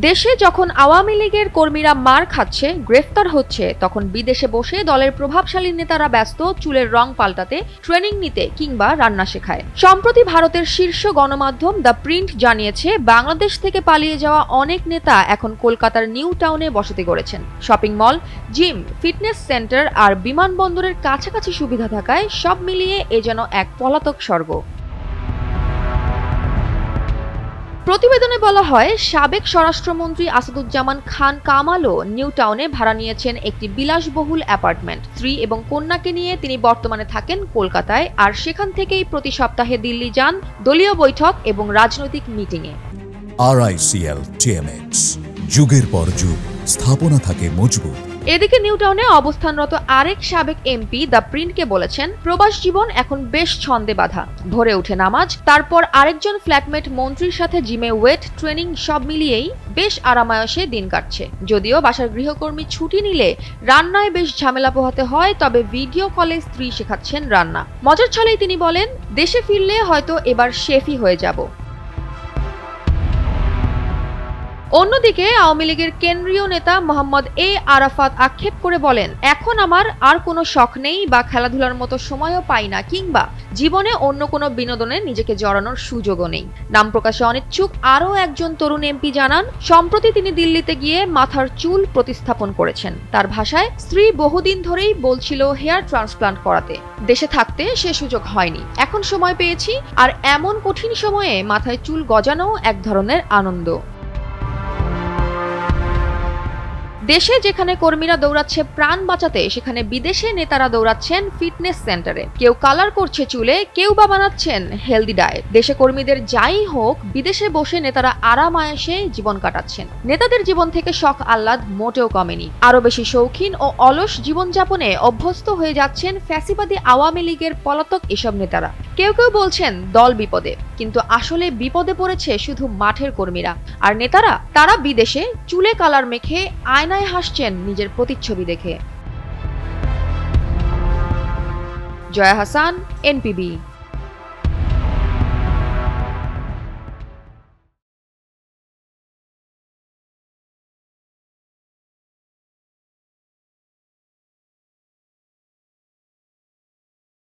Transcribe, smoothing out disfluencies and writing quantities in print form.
দেশে যখন আওয়ামী লীগের কর্মীরা মার খাচ্ছে, গ্রেফতার হচ্ছে, তখন বিদেশে বসে দলের প্রভাবশালী নেতারা ব্যস্ত চুলের রং পাল্টাতে, ট্রেনিং নিতে কিংবা রান্না শেখায়। সম্প্রতি ভারতের শীর্ষ গণমাধ্যম দ্য প্রিন্ট জানিয়েছে, বাংলাদেশ থেকে পালিয়ে যাওয়া অনেক নেতা এখন কলকাতার নিউ টাউনে বসতি গড়েছেন। Shopping mall, gym, fitness centre আর বিমানবন্দরের কাছাকাছি সুবিধা থাকায় সব মিলিয়ে এ যেন এক পলাতক স্বর্গ। প্রতিবেদনে বলা হয়, সাবেক স্বরাষ্ট্রমন্ত্রী আসাদুজ্জামান খান কামালও নিউ টাউনে ভাড়া নিয়েছেন একটি বিলাসবহুল অ্যাপার্টমেন্ট। স্ত্রী এবং কন্যাকে নিয়ে তিনি বর্তমানে থাকেন কলকাতায়, আর সেখান থেকেই প্রতি সপ্তাহে দিল্লি যান দলীয় বৈঠক এবং রাজনৈতিক মিটিংয়ে। RICL TMX, যুগের পর যুগ স্থাপনা থাকে মজবুত। এদিকে নিউ টাউনে অবস্থানরত আরেক সাবেক এমপি দ্য প্রিন্টকে বলেছেন, প্রবাস জীবন এখন বেশ ছন্দে বাঁধা। ভোরে উঠে নামাজ, তারপর আরেকজন ফ্ল্যাটমেট মন্ত্রীর সাথে জিমে ওয়েট ট্রেনিং, সব মিলিয়েই বেশ আরামায়েশে দিন কাটছে। যদিও বাসার গৃহকর্মী ছুটি নিলে রান্নায় বেশ ঝামেলা পোহাতে হয়, তবে ভিডিও কলে স্ত্রী শেখাচ্ছেন রান্না। মজার ছলেই তিনি বলেন, দেশে ফিরলে হয়তো এবার শেফই হয়ে যাব। অন্যদিকে আওয়ামী লীগের কেন্দ্রীয় নেতা মোহাম্মদ এ আরাফাত আক্ষেপ করে বলেন, এখন আমার আর কোনো শখ নেই বা খেলাধুলার মতো সময়ও পাই না, কিংবা জীবনে অন্য কোনো বিনোদনে নিজেকে জড়ানোর সুযোগও নেই। নাম প্রকাশে অনিচ্ছুক আরও একজন তরুণ এমপি জানান, সম্প্রতি তিনি দিল্লিতে গিয়ে মাথার চুল প্রতিস্থাপন করেছেন। তার ভাষায়, স্ত্রী বহুদিন ধরেই বলছিল হেয়ার ট্রান্সপ্লান্ট করাতে। দেশে থাকতে সে সুযোগ হয়নি, এখন সময় পেয়েছি, আর এমন কঠিন সময়ে মাথায় চুল গজানো এক ধরনের আনন্দ। দেশে যেখানে কর্মীরা দৌড়াচ্ছে প্রাণ বাঁচাতে, সেখানে বিদেশে নেতারা দৌড়াচ্ছেন ফিটনেস সেন্টারে। কেউ কালার করছে চুলে, কেউ বা বানাচ্ছেন হেলদি ডায়েট। দেশে কর্মীদের যাই হোক, বিদেশে বসে নেতারা আরামায়েশে জীবন কাটাচ্ছেন। নেতাদের জীবন থেকে শখ আহ্লাদ মোটেও কমেনি। আরো বেশি শৌখিন ও অলস জীবনযাপনে অভ্যস্ত হয়ে যাচ্ছেন ফ্যাসিবাদী আওয়ামী লীগের পলাতক এসব নেতারা। কেউ কেউ বলছেন দল বিপদে, কিন্তু আসলে বিপদে পড়েছে শুধু মাঠের কর্মীরা। আর নেতারা, তারা বিদেশে চুলে কালার মেখে আয়নায় হাসছেন নিজের প্রতিচ্ছবি দেখে। জয়া হাসান, NPB।